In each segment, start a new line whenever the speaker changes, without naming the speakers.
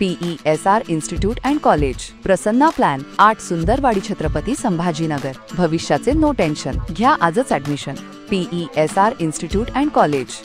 PESR institute and college, Prasanna plan, 8 Sundarwadi Chhatrapati Sambhajinagar. भविष्याचे no tension, घ्या आजच admission. PESR institute and college.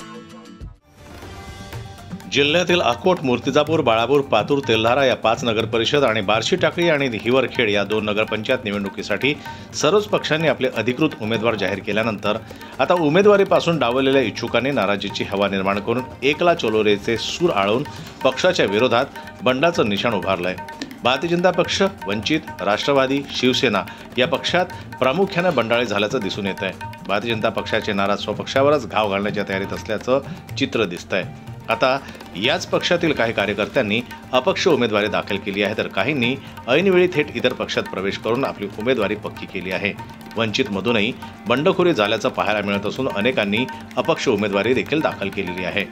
जिल्ह्यातील अकोट, मूर्तिजापूर, बाळापूर, पातूर, तेल्हारा या 5 नगरपरिषद आणि बार्शी टाकळी आणि हिवरखेड या 2 नगरपंचायत निवडणुकीसाठी सर्वच पक्षांनी आपले अधिकृत उमेदवार जाहीर केल्यानंतर आता उमेदवारीपासून डावललेल्या इच्छुकांनी नाराजीची हवा निर्माण करून एकला चलोरेचे सूर आळवून पक्षाच्या विरोधात बंडाचं निशाण उभारलंय। भारतीय जनता पक्ष, वंचित, राष्ट्रवादी, शिवसेना या पक्षात प्रामुख्याने बंडाळे झाल्याचं दिसून येत आहे। भारतीय जनता पक्षाचे नाराज स्वपक्षावरच घाव घालण्याच्या तयारीत असल्याचं चित्र दिसतंय। आता याच पक्षातील काही कार्यकर्त्यांनी अपक्ष उमेदवारी दाखल केली आहे, तर काहींनी ऐनवेळी थेट इतर पक्षात प्रवेश करून आपली उमेदवारी पक्की केली आहे। वंचितमधूनही बंडखोरी झाल्याचं पाहायला मिळत असून अनेकांनी अपक्ष उमेदवारी देखील दाखल केलेली आहे।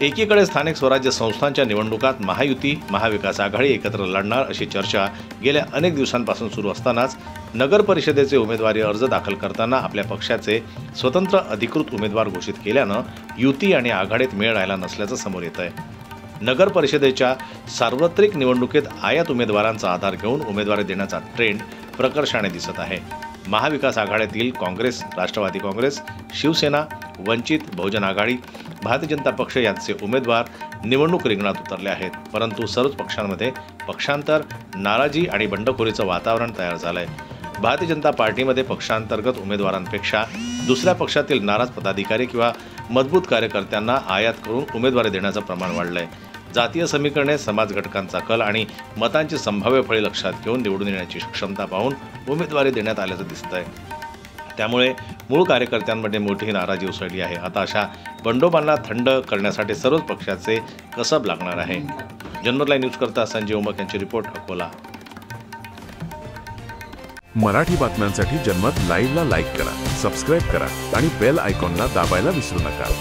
एकीकडे स्थानिक स्वराज्य संस्थांच्या निवडणुकात महायुती, महाविकास आघाडी एकत्र लढणार अशी चर्चा गेल्या अनेक दिवसांपासून सुरू असतानाच नगर परिषदेचे उमेदवारी अर्ज दाखल करताना आपल्या पक्षाचे स्वतंत्र अधिकृत उमेदवार घोषित केल्यानं युती आणि आघाडीत मेळ राहिला नसल्याचं समोर येत आहे। नगर परिषदेच्या सार्वत्रिक निवडणुकीत आयात उमेदवारांचा आधार घेऊन उमेदवारी देण्याचा ट्रेंड प्रकर्षाने दिसत आहे। महाविकास आघाडीतील काँग्रेस, राष्ट्रवादी काँग्रेस, शिवसेना, वंचित, बहुजन आघाडी, भारतीय जनता पक्ष यांचे उमेदवार निवडणूक रिंगणात उतरले आहेत, परंतु सर्वच पक्षांमध्ये पक्षांतर, नाराजी आणि बंडखोरीचं वातावरण तयार झालंय। भारतीय जनता पार्टीमध्ये पक्षांतर्गत उमेदवारांपेक्षा दुसऱ्या पक्षातील नाराज पदाधिकारी किंवा मजबूत कार्यकर्त्यांना आयात करून उमेदवारी देण्याचं प्रमाण वाढलंय। जातीय समीकरणे, समाज घटकांचा कल आणि मतांची संभाव्य फळे लक्षात घेऊन निवडून येण्याची क्षमता पाहून उमेदवारी देण्यात आल्याचं दिसतंय। त्यामुळे मूळ कार्यकर्त्यांमध्ये मोठी नाराजी उसळली आहे। आता अशा बंडोबांना थंड करण्यासाठी सर्वच पक्षाचे कसब लागणार आहे। जनमत लाईव्ह न्यूज करता संजय उमक यांची रिपोर्ट, अकोला।
मराठी बातम्यांसाठी जनमत लाईव्हला लाईक करा, सबस्क्राईब करा आणि बेल आयकॉनला दाबायला विसरू नका।